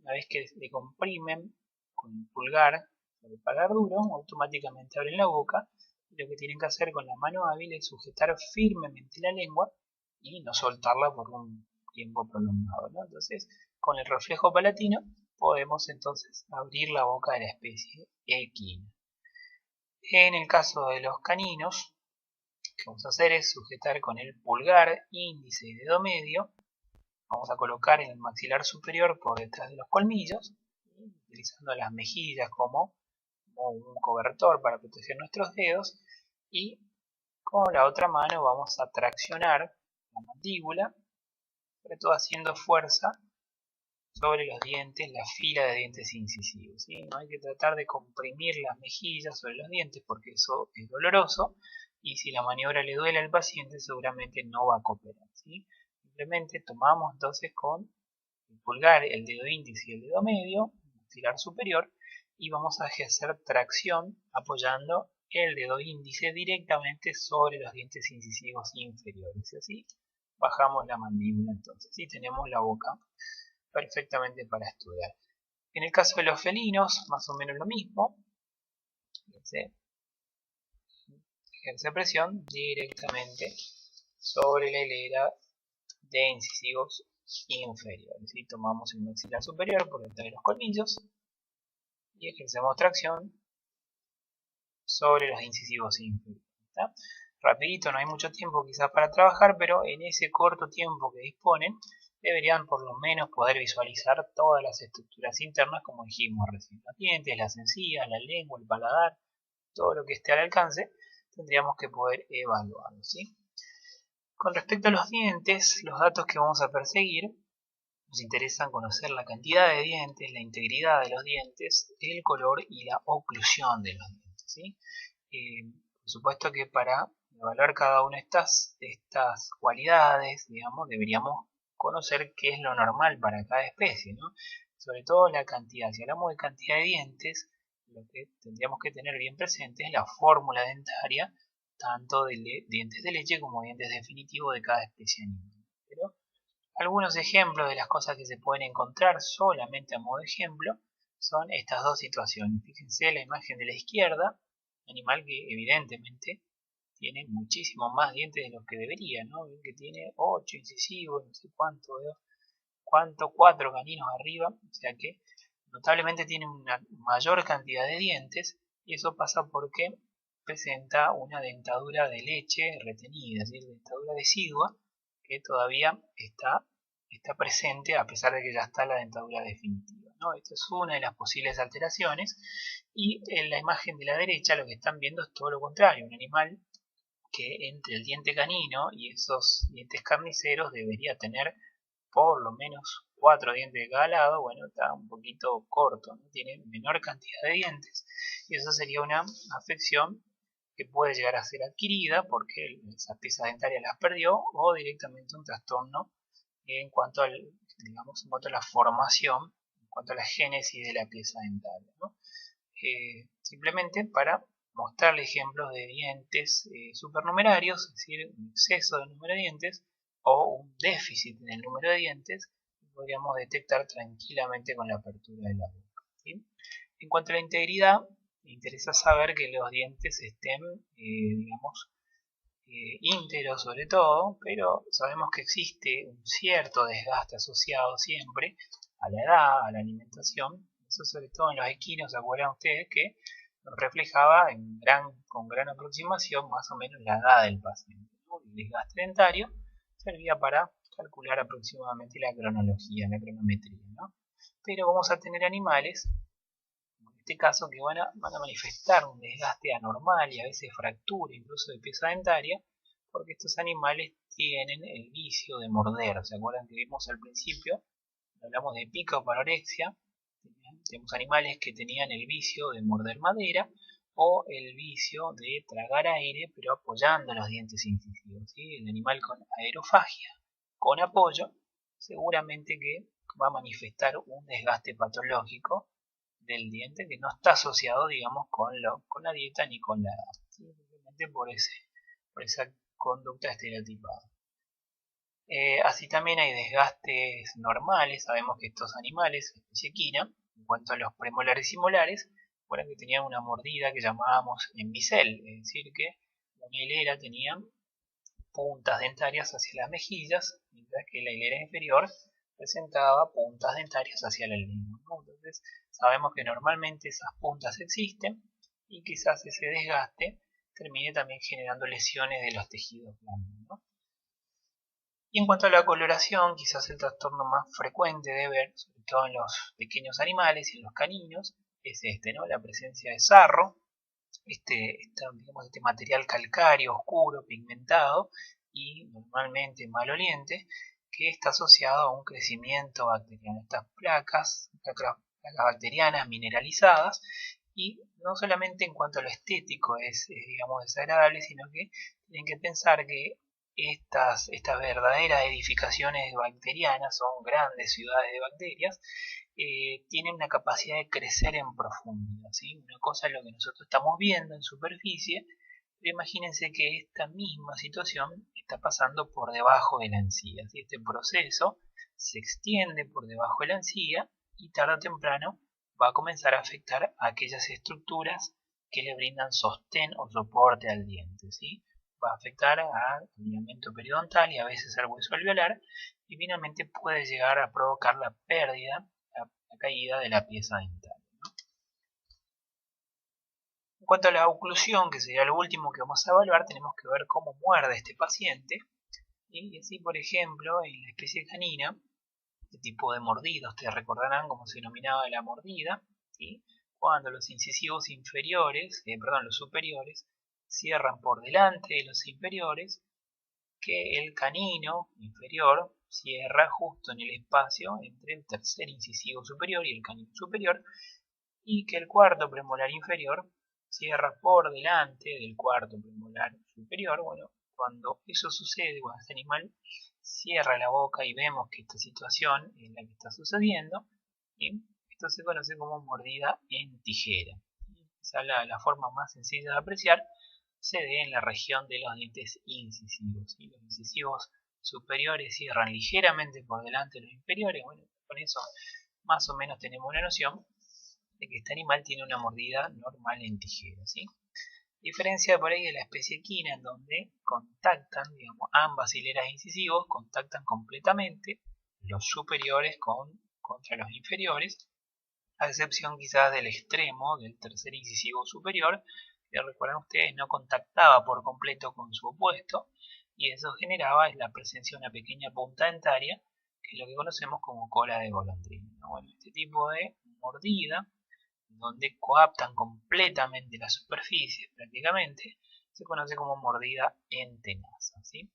Una vez que le comprimen con el pulgar el paladar duro, automáticamente abren la boca y lo que tienen que hacer con la mano hábil es sujetar firmemente la lengua y no soltarla por un tiempo prolongado, ¿no? Entonces, con el reflejo palatino podemos entonces abrir la boca de la especie equina. En el caso de los caninos, lo que vamos a hacer es sujetar con el pulgar, índice y dedo medio. Vamos a colocar el maxilar superior por detrás de los colmillos, utilizando las mejillas como un cobertor para proteger nuestros dedos, y con la otra mano vamos a traccionar la mandíbula, sobre todo haciendo fuerza sobre los dientes, la fila de dientes incisivos, ¿sí? No hay que tratar de comprimir las mejillas sobre los dientes porque eso es doloroso y si la maniobra le duele al paciente seguramente no va a cooperar, ¿sí? Simplemente tomamos entonces con el pulgar, el dedo índice y el dedo medio, el maxilar superior, y vamos a ejercer tracción apoyando el dedo índice directamente sobre los dientes incisivos inferiores. Y así bajamos la mandíbula entonces y tenemos la boca perfectamente para estudiar. En el caso de los felinos, más o menos lo mismo. Ejerce presión directamente sobre la hilera de incisivos inferiores. Y tomamos el maxilar superior por detrás de los colmillos y ejercemos tracción sobre los incisivos inferiores. ¿Está? Rapidito, no hay mucho tiempo quizás para trabajar, pero en ese corto tiempo que disponen deberían por lo menos poder visualizar todas las estructuras internas como dijimos recién. Los dientes, las encías, la lengua, el paladar, todo lo que esté al alcance, tendríamos que poder evaluarlo, ¿sí? Con respecto a los dientes, los datos que vamos a perseguir, nos interesan conocer la cantidad de dientes, la integridad de los dientes, el color y la oclusión de los dientes, ¿sí? Por supuesto que para evaluar cada una de estas cualidades, digamos, deberíamos conocer qué es lo normal para cada especie, ¿no? Sobre todo la cantidad. Si hablamos de cantidad de dientes, lo que tendríamos que tener bien presente es la fórmula dentaria, tanto de dientes de leche como dientes definitivos de cada especie animal. Pero algunos ejemplos de las cosas que se pueden encontrar solamente a modo de ejemplo son estas dos situaciones. Fíjense la imagen de la izquierda, animal que evidentemente tiene muchísimo más dientes de los que debería, ¿no? Ven que tiene 8 incisivos, no sé cuánto, 4 caninos arriba, o sea que notablemente tiene una mayor cantidad de dientes y eso pasa porque presenta una dentadura de leche retenida, es decir, dentadura decidua que todavía está presente a pesar de que ya está la dentadura definitiva, ¿no? Esta es una de las posibles alteraciones y en la imagen de la derecha lo que están viendo es todo lo contrario, un animal que entre el diente canino y esos dientes carniceros debería tener por lo menos 4 dientes de cada lado. Bueno, está un poquito corto, ¿no? Tiene menor cantidad de dientes y eso sería una afección que puede llegar a ser adquirida porque esas piezas dentarias las perdió o directamente un trastorno en cuanto digamos, en cuanto a la formación, en cuanto a la génesis de la pieza dentaria, ¿no? Simplemente para mostrarle ejemplos de dientes supernumerarios, es decir, un exceso de número de dientes o un déficit en el número de dientes, podríamos detectar tranquilamente con la apertura de la boca, ¿sí? En cuanto a la integridad, me interesa saber que los dientes estén, digamos, íntegros sobre todo, pero sabemos que existe un cierto desgaste asociado siempre a la edad, a la alimentación. Eso sobre todo en los equinos, ¿se acuerdan ustedes que nos reflejaba con gran aproximación más o menos la edad del paciente, ¿no? El desgaste dentario servía para calcular aproximadamente la cronología, la cronometría, ¿no? Pero vamos a tener animales, como en este caso, que van a manifestar un desgaste anormal y a veces fractura incluso de pieza dentaria, porque estos animales tienen el vicio de morder. ¿Se acuerdan que vimos al principio? Hablamos de pica o parorexia. Tenemos animales que tenían el vicio de morder madera o el vicio de tragar aire pero apoyando los dientes incisivos, ¿sí? El animal con aerofagia, con apoyo, seguramente que va a manifestar un desgaste patológico del diente que no está asociado, digamos, con la dieta ni con la edad, ¿sí? Simplemente por esa conducta estereotipada. Así también hay desgastes normales. Sabemos que estos animales, especie equina, en cuanto a los premolares y molares, fueron que tenían una mordida que llamábamos embisel, es decir que una hilera tenía puntas dentarias hacia las mejillas, mientras que la hilera inferior presentaba puntas dentarias hacia la lengua, ¿no? Entonces sabemos que normalmente esas puntas existen y quizás ese desgaste termine también generando lesiones de los tejidos blandos, ¿no? Y en cuanto a la coloración, quizás el trastorno más frecuente de ver, sobre todo en los pequeños animales y en los caninos, es este, ¿no? La presencia de sarro, digamos, este material calcáreo, oscuro, pigmentado y normalmente maloliente, que está asociado a un crecimiento bacteriano. Estas placas bacterianas mineralizadas, y no solamente en cuanto a lo estético es digamos, desagradable, sino que tienen que pensar que estas verdaderas edificaciones bacterianas, son grandes ciudades de bacterias, tienen una capacidad de crecer en profundidad, ¿sí? Una cosa es lo que nosotros estamos viendo en superficie, pero imagínense que esta misma situación está pasando por debajo de la encía, ¿sí? Este proceso se extiende por debajo de la encía y tarde o temprano va a comenzar a afectar a aquellas estructuras que le brindan sostén o soporte al diente, ¿sí? Va a afectar al ligamento periodontal y a veces al hueso alveolar, y finalmente puede llegar a provocar la pérdida, la caída de la pieza dental, ¿no? En cuanto a la oclusión, que sería lo último que vamos a evaluar, tenemos que ver cómo muerde este paciente. Y así, por ejemplo, en la especie canina, este tipo de mordido, ustedes recordarán cómo se denominaba la mordida, ¿sí? Cuando los incisivos inferiores, los superiores, cierran por delante de los inferiores, que el canino inferior cierra justo en el espacio entre el tercer incisivo superior y el canino superior, y que el cuarto premolar inferior cierra por delante del cuarto premolar superior. Bueno, cuando eso sucede, cuando este animal cierra la boca y vemos que esta situación es la que está sucediendo, ¿sí? Esto se conoce como mordida en tijera. Quizá la forma más sencilla de apreciar se ve en la región de los dientes incisivos, ¿sí? Los incisivos superiores cierran ligeramente por delante de los inferiores. Bueno, con eso más o menos tenemos una noción de que este animal tiene una mordida normal en tijera, ¿sí? Diferencia por ahí de la especie equina, en donde contactan, digamos, ambas hileras incisivos contactan completamente los superiores contra los inferiores, a excepción quizás del extremo del tercer incisivo superior, que recuerdan ustedes no contactaba por completo con su opuesto, y eso generaba la presencia de una pequeña punta dentaria, que es lo que conocemos como cola de golondrina, ¿no? Bueno, este tipo de mordida, donde coaptan completamente las superficies prácticamente, se conoce como mordida en tenaza, ¿sí?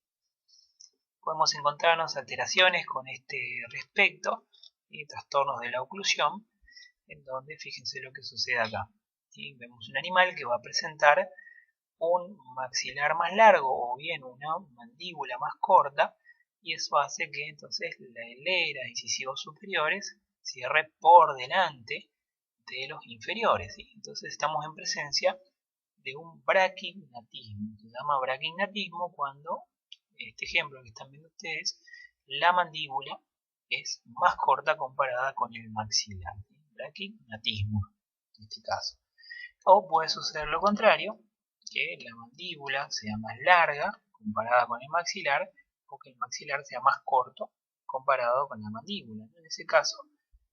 Podemos encontrarnos alteraciones con este respecto, y trastornos de la oclusión, en donde fíjense lo que sucede acá, ¿sí? Vemos un animal que va a presentar un maxilar más largo o bien una mandíbula más corta, y eso hace que entonces la hilera de incisivos superiores cierre por delante de los inferiores, ¿sí? Entonces estamos en presencia de un braquignatismo. Se llama braquignatismo cuando, este ejemplo que están viendo ustedes, la mandíbula es más corta comparada con el maxilar, ¿sí? Braquignatismo en este caso. O puede suceder lo contrario, que la mandíbula sea más larga comparada con el maxilar, o que el maxilar sea más corto comparado con la mandíbula. En ese caso,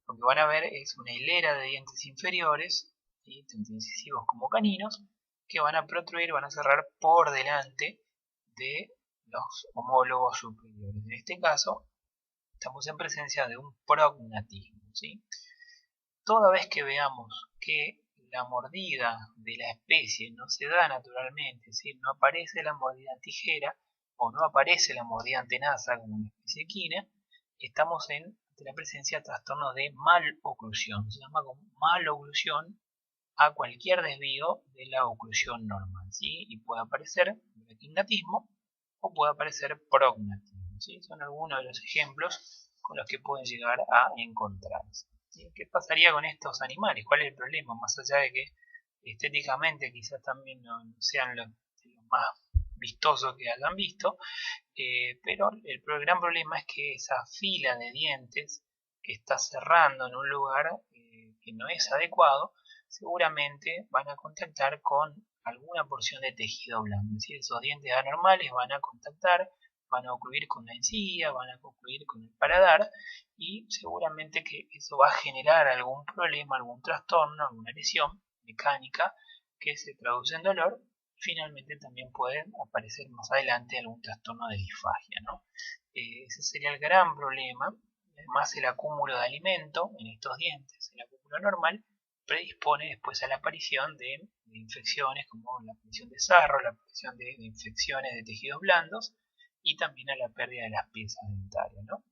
lo que van a ver es una hilera de dientes inferiores, ¿sí? Tanto incisivos como caninos, que van a protruir, van a cerrar por delante de los homólogos superiores. En este caso, estamos en presencia de un prognatismo, ¿sí? Toda vez que veamos que la mordida de la especie no se da naturalmente, es decir, no aparece la mordida en tijera o no aparece la mordida en tenaza como en la especie equina, estamos en la presencia de trastornos de maloclusión. Se llama como maloclusión a cualquier desvío de la oclusión normal, ¿sí? Y puede aparecer braquignatismo o puede aparecer prognatismo, ¿sí? Son algunos de los ejemplos con los que pueden llegar a encontrarse, ¿sí? ¿Qué pasaría con estos animales? ¿Cuál es el problema? Más allá de que estéticamente quizás también no sean los más vistoso que hayan visto, pero el gran problema es que esa fila de dientes que está cerrando en un lugar que no es adecuado, seguramente van a contactar con alguna porción de tejido blando. Es decir, esos dientes anormales van a contactar, van a ocluir con la encía, van a ocluir con el paladar, y seguramente que eso va a generar algún problema, algún trastorno, alguna lesión mecánica que se traduce en dolor. Finalmente también pueden aparecer más adelante algún trastorno de disfagia, ¿no? Ese sería el gran problema. Además, el acúmulo de alimento en estos dientes, el acúmulo normal, predispone después a la aparición de infecciones como la aparición de sarro, la aparición de infecciones de tejidos blandos y también a la pérdida de las piezas dentarias, ¿no?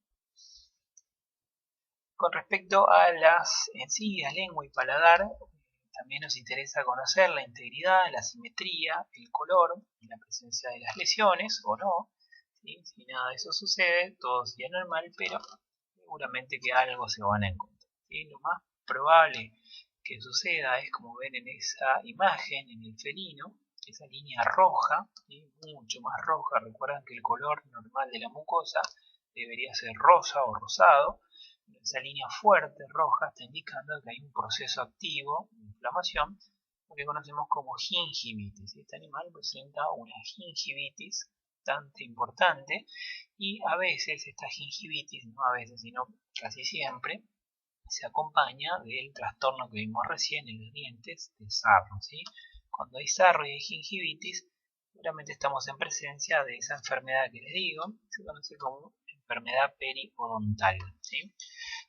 Con respecto a las encías, lengua y paladar, también nos interesa conocer la integridad, la simetría, el color y la presencia de las lesiones o no. ¿Sí? Si nada de eso sucede, todo sería normal, pero seguramente que algo se van a encontrar. ¿Sí? Lo más probable que suceda es, como ven en esa imagen, en el felino, esa línea roja, ¿sí? Mucho más roja. Recuerdan que el color normal de la mucosa debería ser rosa o rosado. Esa línea fuerte roja está indicando que hay un proceso activo de inflamación, lo que conocemos como gingivitis. Este animal presenta una gingivitis bastante importante, y a veces esta gingivitis, no a veces sino casi siempre, se acompaña del trastorno que vimos recién en los dientes de sarro, ¿sí? Cuando hay sarro y hay gingivitis, seguramente estamos en presencia de esa enfermedad que les digo, se conoce como enfermedad periodontal, ¿sí?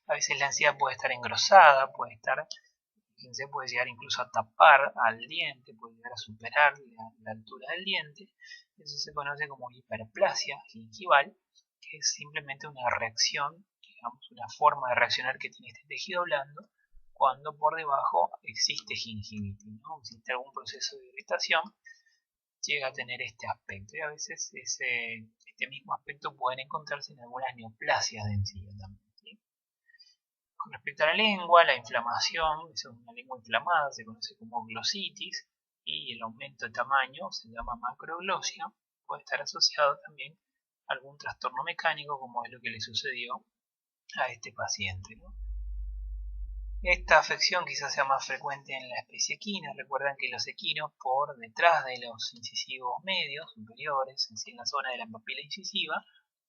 A veces la encía puede estar engrosada, fíjense, puede llegar incluso a tapar al diente, puede llegar a superar la altura del diente. Eso se conoce como hiperplasia gingival, que es simplemente una reacción, digamos, una forma de reaccionar que tiene este tejido blando cuando por debajo existe gingivitis, ¿no? Existe algún proceso de irritación, llega a tener este aspecto, y a veces este mismo aspecto pueden encontrarse en algunas neoplasias de encía también, ¿sí? Con respecto a la lengua, la inflamación, es una lengua inflamada, se conoce como glositis, y el aumento de tamaño se llama macroglosia. Puede estar asociado también a algún trastorno mecánico, como es lo que le sucedió a este paciente, ¿no? Esta afección quizás sea más frecuente en la especie equina. Recuerdan que los equinos, por detrás de los incisivos medios superiores, en la zona de la papila incisiva,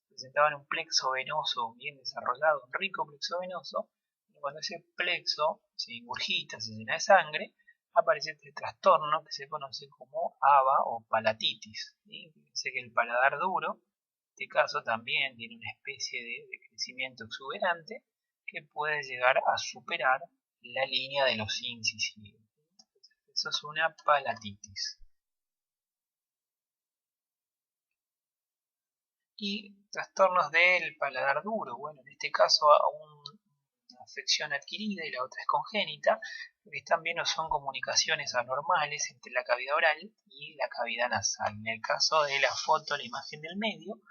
presentaban un plexo venoso bien desarrollado, un rico plexo venoso. Cuando ese plexo se ingurgita, se llena de sangre, aparece este trastorno que se conoce como ABA o palatitis. ¿Sí? Fíjense que el paladar duro, en este caso, también tiene una especie de crecimiento exuberante que puede llegar a superar la línea de los incisivos. Eso es una palatitis. Y trastornos del paladar duro, bueno, en este caso una afección adquirida y la otra es congénita, lo que están viendo son comunicaciones anormales entre la cavidad oral y la cavidad nasal. En el caso de la foto, la imagen del medio,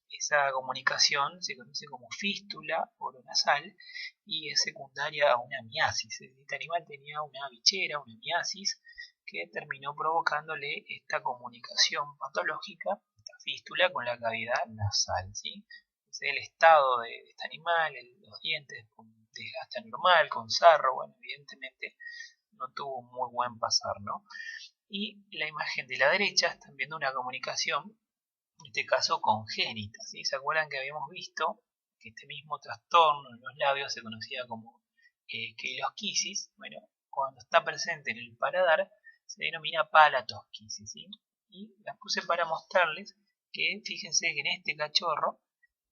esa comunicación se conoce como fístula oronasal y es secundaria a una miasis. Este animal tenía una bichera, una miasis, que terminó provocándole esta comunicación patológica, esta fístula, con la cavidad nasal, ¿sí? Entonces, el estado de este animal, los dientes con desgaste anormal, con sarro, bueno, evidentemente no tuvo un muy buen pasar, ¿no? Y la imagen de la derecha están viendo una comunicación, en este caso congénita, ¿sí? ¿Se acuerdan que habíamos visto que este mismo trastorno en los labios se conocía como queilosquisis? Bueno, cuando está presente en el paladar se denomina palatosquisis, ¿sí? Y las puse para mostrarles que, fíjense que en este cachorro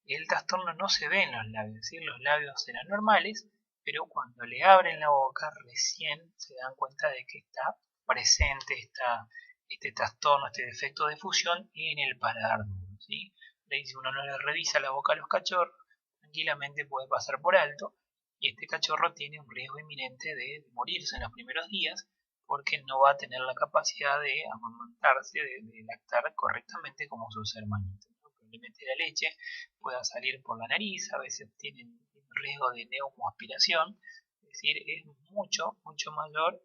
el trastorno no se ve en los labios, ¿sí? Los labios eran normales, pero cuando le abren la boca recién se dan cuenta de que está presente este trastorno, este defecto de fusión en el paladar duro, ¿sí? Si uno no le revisa la boca a los cachorros, tranquilamente puede pasar por alto, y este cachorro tiene un riesgo inminente de morirse en los primeros días, porque no va a tener la capacidad de amamantarse, de lactar correctamente como sus hermanitos, ¿no? Probablemente la leche pueda salir por la nariz, a veces tienen riesgo de neumoaspiración, es decir, es mucho mayor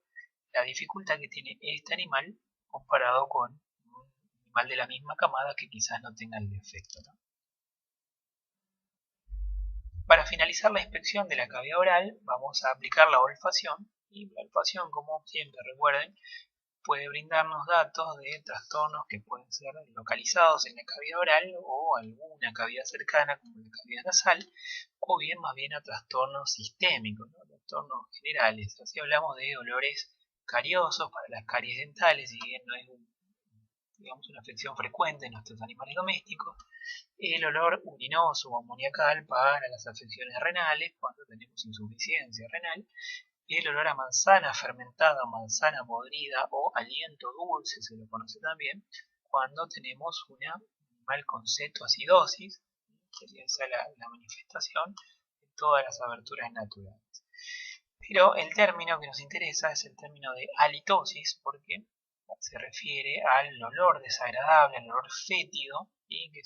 la dificultad que tiene este animal comparado con un animal de la misma camada que quizás no tenga el defecto, ¿no? Para finalizar la inspección de la cavidad oral, vamos a aplicar la olfacción. Y la olfacción, como siempre recuerden, puede brindarnos datos de trastornos que pueden ser localizados en la cavidad oral o alguna cavidad cercana como la cavidad nasal, o bien más bien a trastornos sistémicos, ¿no? Trastornos generales. Así hablamos de olores cariosos para las caries dentales, si bien no es una afección frecuente en nuestros animales domésticos. El olor urinoso o amoniacal para las afecciones renales cuando tenemos insuficiencia renal. El olor a manzana fermentada, manzana podrida o aliento dulce, se lo conoce también, cuando tenemos un animal con cetoacidosis, sería esa la manifestación de todas las aberturas naturales. Pero el término que nos interesa es el término de halitosis, porque se refiere al olor desagradable, al olor fétido, y que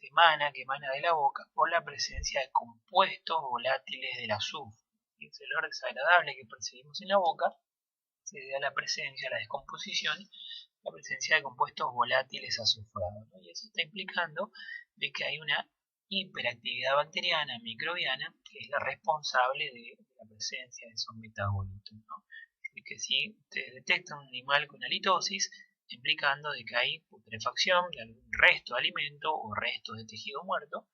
emana de la boca por la presencia de compuestos volátiles del azufre. Ese olor desagradable que percibimos en la boca se debe a la presencia, a la descomposición, la presencia de compuestos volátiles azufrados, ¿no? Y eso está implicando de que hay una hiperactividad bacteriana, microbiana, que es la responsable de la presencia de esos metabolitos, ¿no? Es decir, que si ustedes detectan un animal con halitosis, implicando de que hay putrefacción de algún resto de alimento o resto de tejido muerto,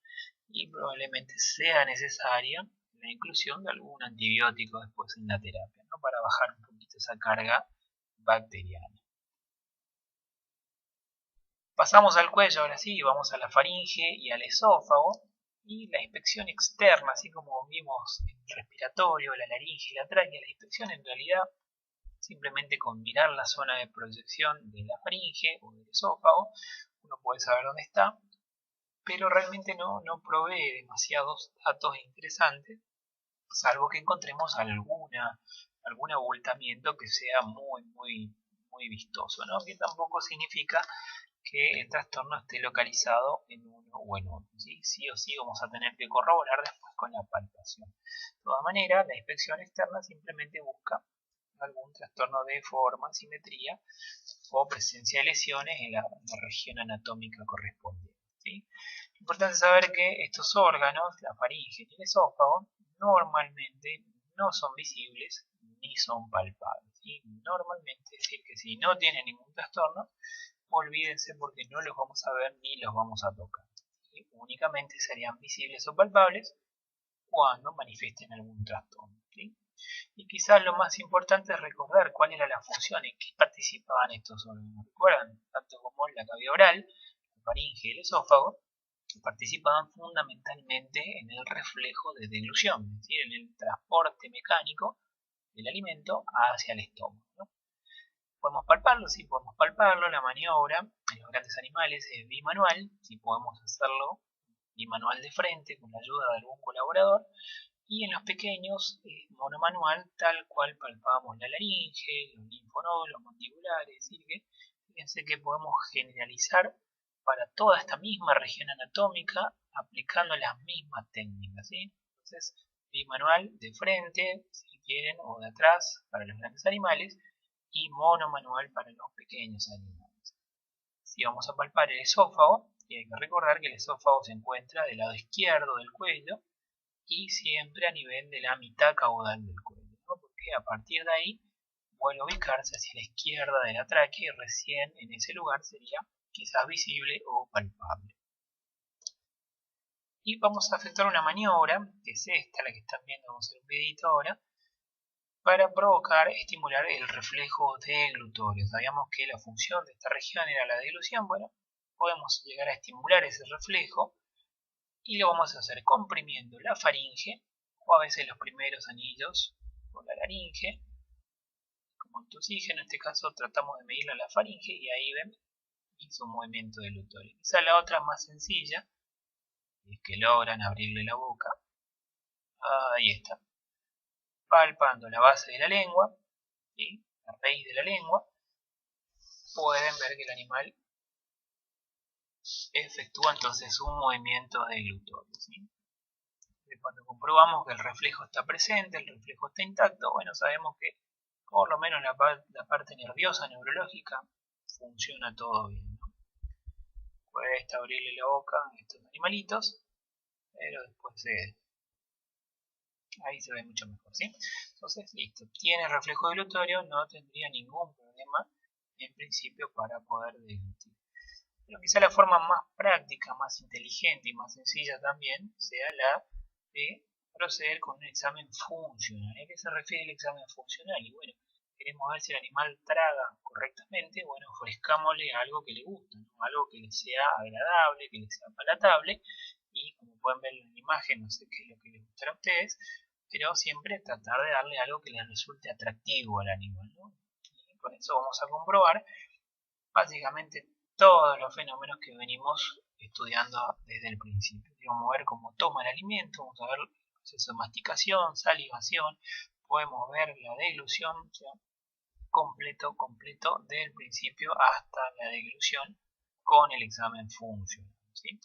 y probablemente sea necesaria la inclusión de algún antibiótico después en la terapia, ¿no? Para bajar un poquito esa carga bacteriana. Pasamos al cuello, ahora sí, vamos a la faringe y al esófago, y la inspección externa, así como vimos en el respiratorio, la laringe y la tráquea, la inspección en realidad simplemente con mirar la zona de proyección de la faringe o del esófago, uno puede saber dónde está, pero realmente no provee demasiados datos interesantes, salvo que encontremos algún abultamiento que sea muy vistoso, ¿no? Que tampoco significa que el trastorno esté localizado en uno o en otro, ¿sí? Sí o sí vamos a tener que corroborar después con la palpación. De todas maneras, la inspección externa simplemente busca algún trastorno de forma, simetría o presencia de lesiones en la región anatómica correspondiente, ¿sí? Importante saber que estos órganos, la faringe y el esófago, normalmente no son visibles ni son palpables, ¿sí? Normalmente, es decir, que si no tienen ningún trastorno, olvídense porque no los vamos a ver ni los vamos a tocar, ¿sí? Únicamente serían visibles o palpables cuando manifiesten algún trastorno, ¿sí? Y quizás lo más importante es recordar cuál era la función en que participaban estos órganos. Recuerdan, tanto como la cavidad oral, la faringe y el esófago, participaban fundamentalmente en el reflejo de deglución, es decir, en el transporte mecánico del alimento hacia el estómago, ¿no? ¿Podemos palparlo? Sí, podemos palparlo. La maniobra en los grandes animales es bimanual, sí podemos hacerlo bimanual de frente con la ayuda de algún colaborador, y en los pequeños es monomanual, tal cual palpamos la laringe, los linfonodos mandibulares, es decir que fíjense que podemos generalizar para toda esta misma región anatómica aplicando las mismas técnicas, ¿sí? Entonces, bimanual de frente, si quieren, o de atrás para los grandes animales, y monomanual para los pequeños animales. Si vamos a palpar el esófago, y hay que recordar que el esófago se encuentra del lado izquierdo del cuello y siempre a nivel de la mitad caudal del cuello, ¿no? Porque a partir de ahí vuelve a ubicarse hacia la izquierda de la tráquea y recién en ese lugar sería quizás visible o palpable. Y vamos a efectuar una maniobra, que es esta, la que están viendo, vamos a hacer un videito ahora, para provocar, estimular el reflejo deglutorio. Sabíamos que la función de esta región era la deglución. Bueno, podemos llegar a estimular ese reflejo y lo vamos a hacer comprimiendo la faringe o a veces los primeros anillos con la laringe. Como el oxígeno, en este caso tratamos de medirlo en la faringe y ahí ven, hizo un movimiento deglutorio. Quizá la otra más sencilla, es que logran abrirle la boca. Ahí está. Palpando la base de la lengua, ¿sí? La raíz de la lengua, pueden ver que el animal efectúa entonces un movimiento deglutorio, ¿sí? Cuando comprobamos que el reflejo está presente, el reflejo está intacto, bueno, sabemos que por lo menos la parte nerviosa, neurológica, funciona todo bien, ¿no? Cuesta abrirle la boca a estos animalitos, pero después ahí se ve mucho mejor, ¿sí? Entonces, listo. Tiene reflejo dilutorio, no tendría ningún problema en principio para poder deglutir. Pero quizá la forma más práctica, más inteligente y más sencilla también sea la de proceder con un examen funcional. ¿A qué se refiere el examen funcional? Y bueno, queremos ver si el animal traga correctamente, bueno, ofrezcámosle algo que le guste, ¿no? Algo que le sea agradable, que le sea palatable, y como pueden ver en la imagen, no sé qué es lo que les gustará a ustedes, pero siempre tratar de darle algo que le resulte atractivo al animal, ¿no? Y con eso vamos a comprobar básicamente todos los fenómenos que venimos estudiando desde el principio. Vamos a ver cómo toma el alimento, vamos a ver el proceso de masticación, salivación, podemos ver la deglución, o sea, completo del principio hasta la deglución con el examen funcional, ¿sí?